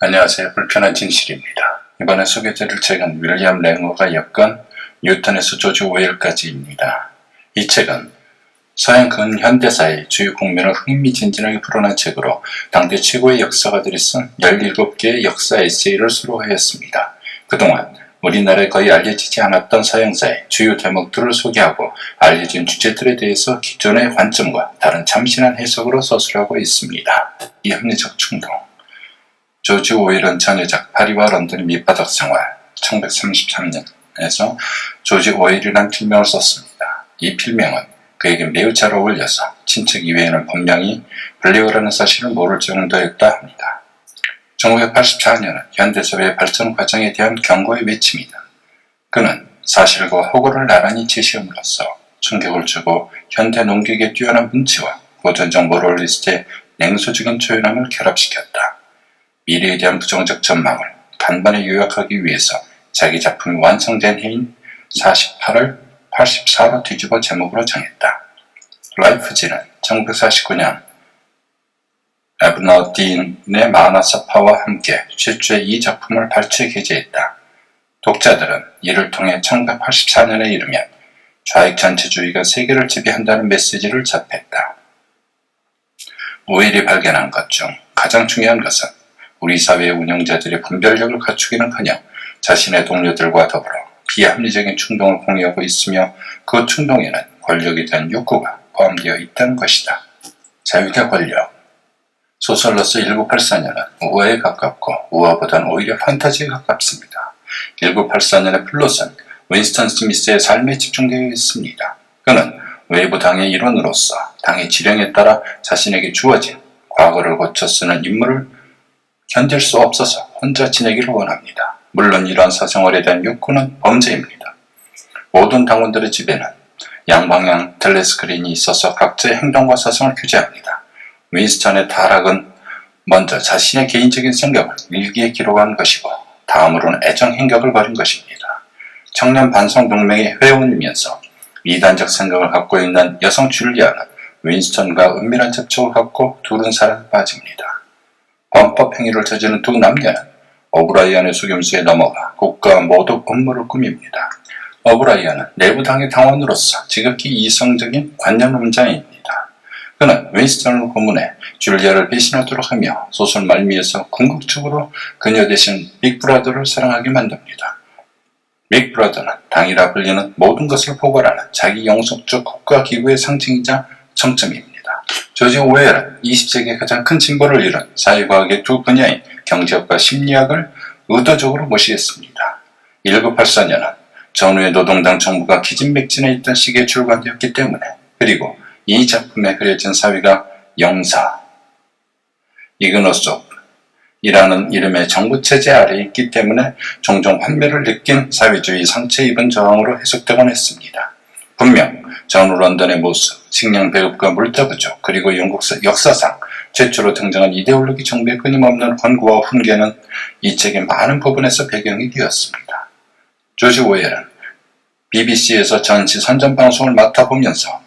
안녕하세요. 불편한 진실입니다. 이번에 소개드릴 책은 윌리엄 랭어가 엮은 뉴턴에서 조지 오웰까지입니다. 이 책은 서양 근현대사의 주요 국면을 흥미진진하게 풀어낸 책으로 당대 최고의 역사가들이 쓴 17개의 역사 에세이를 수록하였습니다. 그동안 우리나라에 거의 알려지지 않았던 서양사의 주요 대목들을 소개하고 알려진 주제들에 대해서 기존의 관점과 다른 참신한 해석으로 서술하고 있습니다. 이 합리적 충동. 조지 오웰은 전여작 파리와 런던의 밑바닥 생활 1933년에서 조지 오웰이라는 필명을 썼습니다. 이 필명은 그에게 매우 잘 어울려서 친척 이외에는 분명히 블레어라는 사실을 모를 정도였다 합니다. 1984년은 현대사회의 발전 과정에 대한 경고의 외침이다. 그는 사실과 허구를 나란히 제시함으로써 충격을 주고 현대 농객의 뛰어난 문치와 고전적 모럴리스트의 냉소적인 초연함을 결합시켰다. 미래에 대한 부정적 전망을 단번에 요약하기 위해서 자기 작품이 완성된 해인 48을 84로 뒤집어 제목으로 정했다. 라이프지는 1949년 에브너딘의 만화 서파와 함께 최초의 이 작품을 발췌 게재했다. 독자들은 이를 통해 1984년에 이르면 좌익 전체주의가 세계를 지배한다는 메시지를 접했다. 오웰이 발견한 것 중 가장 중요한 것은 우리 사회의 운영자들이 분별력을 갖추기는커녕 자신의 동료들과 더불어 비합리적인 충동을 공유하고 있으며 그 충동에는 권력에 대한 욕구가 포함되어 있다는 것이다. 자유대 권력. 소설로서 1984년은 우화에 가깝고 우화보다는 오히려 판타지에 가깝습니다. 1984년의 플롯은 윈스턴 스미스의 삶에 집중되어 있습니다. 그는 외부 당의 일원으로서 당의 지령에 따라 자신에게 주어진 과거를 고쳐 쓰는 임무를 견딜 수 없어서 혼자 지내기를 원합니다. 물론 이러한 사생활에 대한 욕구는 범죄입니다. 모든 당원들의 집에는 양방향 텔레스크린이 있어서 각자의 행동과 사생을 규제합니다. 윈스턴의 타락은 먼저 자신의 개인적인 생각을 일기에 기록한 것이고 다음으로는 애정 행격을 벌인 것입니다. 청년 반성동맹의 회원이면서 이단적 생각을 갖고 있는 여성 줄리아는 윈스턴과 은밀한 접촉을 갖고 둘은 사랑에 빠집니다. 범법 행위를 저지른 두 남녀는 오브라이언의 속임수에 넘어가 국가와 모두 업무를 꾸밉니다. 오브라이언은 내부 당의 당원으로서 지극히 이성적인 관념론자입니다. 그는 윈스턴을 고문해 줄리아를 배신하도록 하며 소설 말미에서 궁극적으로 그녀 대신 빅브라더를 사랑하게 만듭니다. 빅브라더는 당이라 불리는 모든 것을 포괄하는 자기 영속적 국가기구의 상징이자 정점입니다. 조지 오웰은 20세기의 가장 큰 진보를 이룬 사회과학의 두 분야인 경제학과 심리학을 의도적으로 무시했습니다. 1984년은 전후의 노동당 정부가 기진맥진해 있던 시기에 출간되었기 때문에, 그리고 이 작품에 그려진 사회가 영사, 이그노속이라는 이름의 정부체제 아래에 있기 때문에 종종 환멸을 느낀 사회주의 상처 입은 저항으로 해석되곤 했습니다. 분명 전후 런던의 모습, 식량 배급과 물자 부족, 그리고 영국 역사상 최초로 등장한 이데올로기 정비의 끊임없는 권고와 훈계는 이 책의 많은 부분에서 배경이 되었습니다. 조지 오웰은 BBC에서 전시 선전방송을 맡아보면서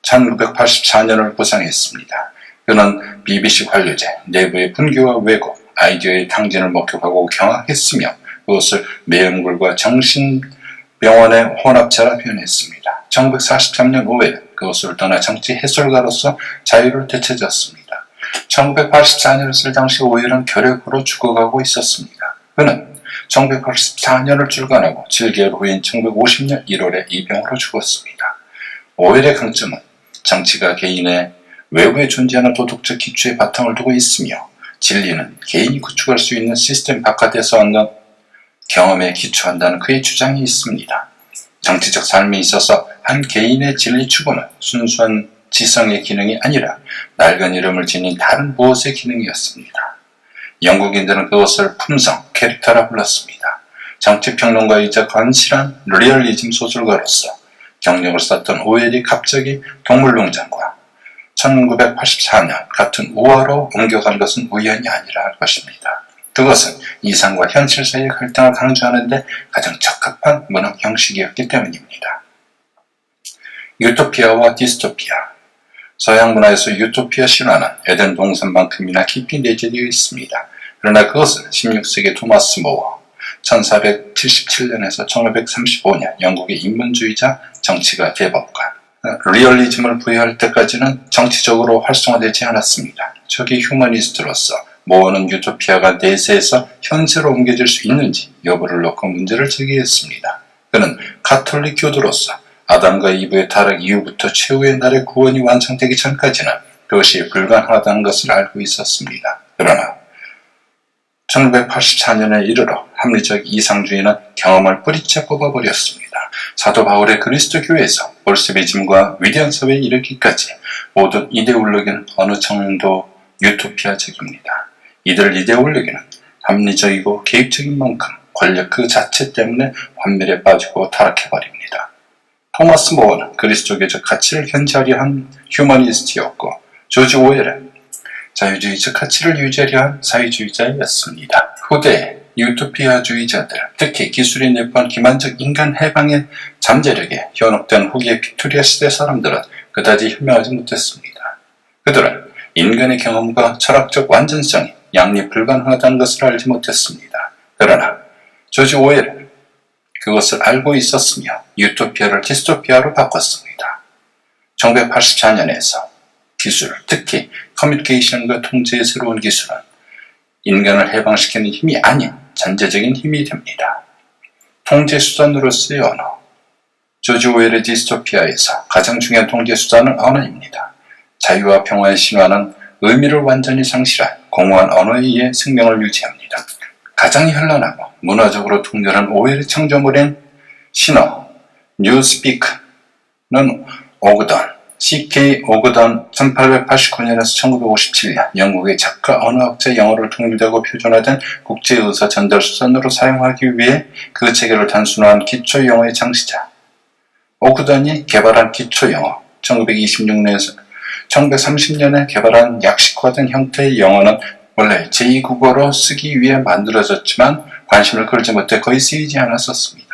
1984년을 구상했습니다. 그는 BBC 관료제, 내부의 분규와 왜곡, 아이디어의 탕진을 목격하고 경악했으며 그것을 매음굴과 정신병원의 혼합체라 표현했습니다. 1943년 오웰은 그것을 떠나 정치 해설가로서 자유를 되찾았습니다. 1984년을 쓸 당시 오웰은 결핵으로 죽어가고 있었습니다. 그는 1984년을 출간하고 7개월 후인 1950년 1월에 이 병으로 죽었습니다. 오웰의 강점은 정치가 개인의 외부에 존재하는 도덕적 기초에 바탕을 두고 있으며 진리는 개인이 구축할 수 있는 시스템 바깥에서 얻는 경험에 기초한다는 그의 주장이 있습니다. 정치적 삶에 있어서 한 개인의 진리 추구는 순수한 지성의 기능이 아니라 낡은 이름을 지닌 다른 무엇의 기능이었습니다. 영국인들은 그것을 품성, 캐릭터라 불렀습니다. 정치평론가이자 건실한 리얼리즘 소설가로서 경력을 쌓던 오웰이 갑자기 동물농장과 1984년 같은 우화로 옮겨간 것은 우연이 아니라 할 것입니다. 그것은 이상과 현실 사이의 갈등을 강조하는 데 가장 적합한 문학 형식이었기 때문입니다. 유토피아와 디스토피아. 서양 문화에서 유토피아 신화는 에덴 동산만큼이나 깊이 내재되어 있습니다. 그러나 그것은 16세기 토마스 모어, 1477년에서 1535년 영국의 인문주의자 정치가 대법관, 리얼리즘을 부여할 때까지는 정치적으로 활성화되지 않았습니다. 초기 휴머니스트로서 모어는 유토피아가 내세에서 현세로 옮겨질 수 있는지 여부를 놓고 문제를 제기했습니다. 그는 가톨릭 교도로서 아담과 이브의 타락 이후부터 최후의 날의 구원이 완성되기 전까지는 그것이 불가능하다는 것을 알고 있었습니다. 그러나 1984년에 이르러 합리적 이상주의는 경험을 뿌리째 뽑아버렸습니다. 사도 바울의 그리스도교회에서 볼세비즘과 위대한 사회에 이르기까지 모든 이데올로기는 어느 정도 유토피아적입니다. 이들 이데올로기는 합리적이고 개입적인 만큼 권력 그 자체 때문에 환멸에 빠지고 타락해버립니다. 토마스 모어는 그리스도교적 가치를 견지하려 한 휴머니스트였고 조지 오웰은 자유주의적 가치를 유지하려 한 사회주의자였습니다. 후대 유토피아주의자들, 특히 기술이 내포한 기만적 인간 해방의 잠재력에 현혹된 후기의 빅토리아 시대 사람들은 그다지 현명하지 못했습니다. 그들은 인간의 경험과 철학적 완전성이 양립 불가능하다는 것을 알지 못했습니다. 그러나 조지 오웰은 그것을 알고 있었으며 유토피아를 디스토피아로 바꿨습니다. 1984년에서 기술, 특히 커뮤니케이션과 통제의 새로운 기술은 인간을 해방시키는 힘이 아닌 전제적인 힘이 됩니다. 통제 수단으로서의 언어. 조지 오웰의 디스토피아에서 가장 중요한 통제 수단은 언어입니다. 자유와 평화의 신화는 의미를 완전히 상실한 공허한 언어에 의해 생명을 유지합니다. 가장 현란하고 문화적으로 통렬한 오웰의 창조물인 신어, 뉴스피크는 오그던, C.K. 오그던 1889년에서 1957년 영국의 작가 언어학자 영어를 통일되고 표준화된 국제의사 전달수단으로 사용하기 위해 그 체계를 단순화한 기초영어의 창시자. 오그던이 개발한 기초영어, 1926년에서 1930년에 개발한 약식화된 형태의 영어는 원래 제2국어로 쓰기 위해 만들어졌지만 관심을 끌지 못해 거의 쓰이지 않았었습니다.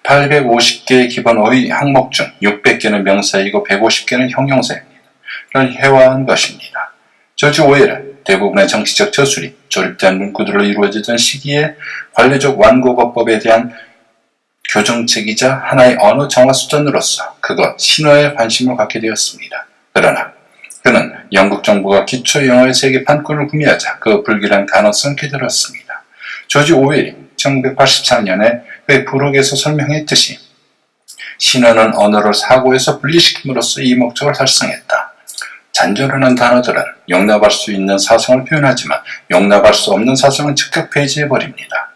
850개의 기본 어휘 항목 중 600개는 명사이고 150개는 형용사입니다. 이런 해화한 것입니다. 조지 오웰은 대부분의 정치적 저술이 조립된 문구들로 이루어지던 시기에 관례적 완고거법에 대한 교정책이자 하나의 언어 정화 수단으로서 그것 신화에 관심을 갖게 되었습니다. 그러나 그는 영국 정부가 기초 영어의 세계 판권을 구매하자 그 불길한 가능성을 깨달았습니다. 조지 오웰이 1984년에 그의 부록에서 설명했듯이 신화는 언어를 사고에서 분리시킴으로써 이 목적을 달성했다. 잔존하는 단어들은 용납할 수 있는 사성을 표현하지만 용납할 수 없는 사성은 즉각 폐지해버립니다.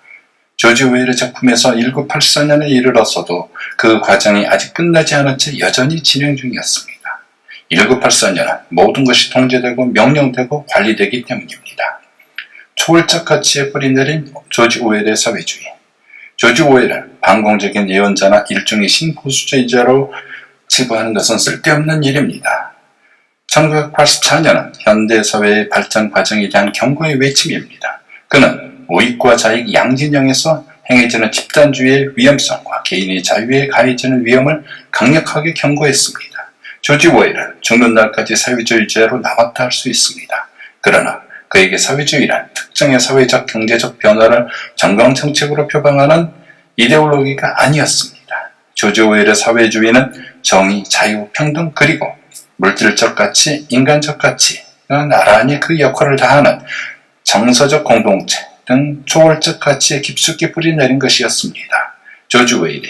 조지 오웰의 작품에서 1984년에 이르렀어도 그 과정이 아직 끝나지 않은 채 여전히 진행 중이었습니다. 1984년은 모든 것이 통제되고 명령되고 관리되기 때문입니다. 초월적 가치에 뿌리 내린 조지 오웰의 사회주의. 조지 오웰은 반공적인 예언자나 일종의 신보수주의자로 치부하는 것은 쓸데없는 일입니다. 1984년은 현대사회의 발전 과정에 대한 경고의 외침입니다. 그는 우익과 자익 양진영에서 행해지는 집단주의의 위험성과 개인의 자유에 가해지는 위험을 강력하게 경고했습니다. 조지 오웰은 죽는 날까지 사회주의자로 남았다 할 수 있습니다. 그러나 그에게 사회주의란 특정의 사회적 경제적 변화를 정강정책으로 표방하는 이데올로기가 아니었습니다. 조지 오웰의 사회주의는 정의, 자유, 평등 그리고 물질적 가치, 인간적 가치가 나란히 그 역할을 다하는 정서적 공동체 등 초월적 가치에 깊숙이 뿌리내린 것이었습니다. 조지 오웰이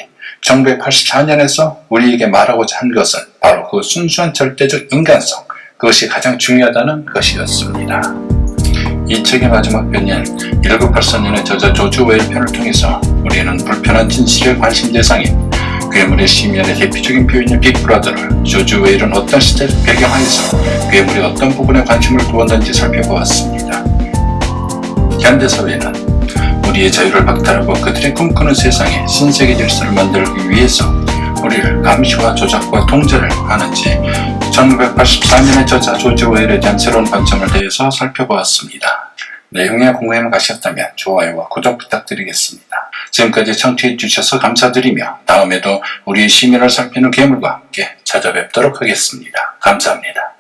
1984년에서 우리에게 말하고자 한 것은 바로 그 순수한 절대적 인간성, 그것이 가장 중요하다는 것이었습니다. 이 책의 마지막 편인 1984년의 저자 조지 오웰 편을 통해서 우리는 불편한 진실의 관심 대상인 괴물의 심연의 대표적인 표현인 빅브라더를 조지 오웰은 어떤 시대를 배경하에서 괴물의 어떤 부분에 관심을 두었는지 살펴보았습니다. 현대사회는 우리의 자유를 박탈하고 그들이 꿈꾸는 세상에 신세계 질서를 만들기 위해서 우리를 감시와 조작과 통제를 하는지 1984년의 저자 조지 오웰에 대한 새로운 관점을 대해서 살펴보았습니다. 내용에 공감을 가셨다면 좋아요와 구독 부탁드리겠습니다. 지금까지 청취해 주셔서 감사드리며 다음에도 우리의 시민을 살피는 괴물과 함께 찾아뵙도록 하겠습니다. 감사합니다.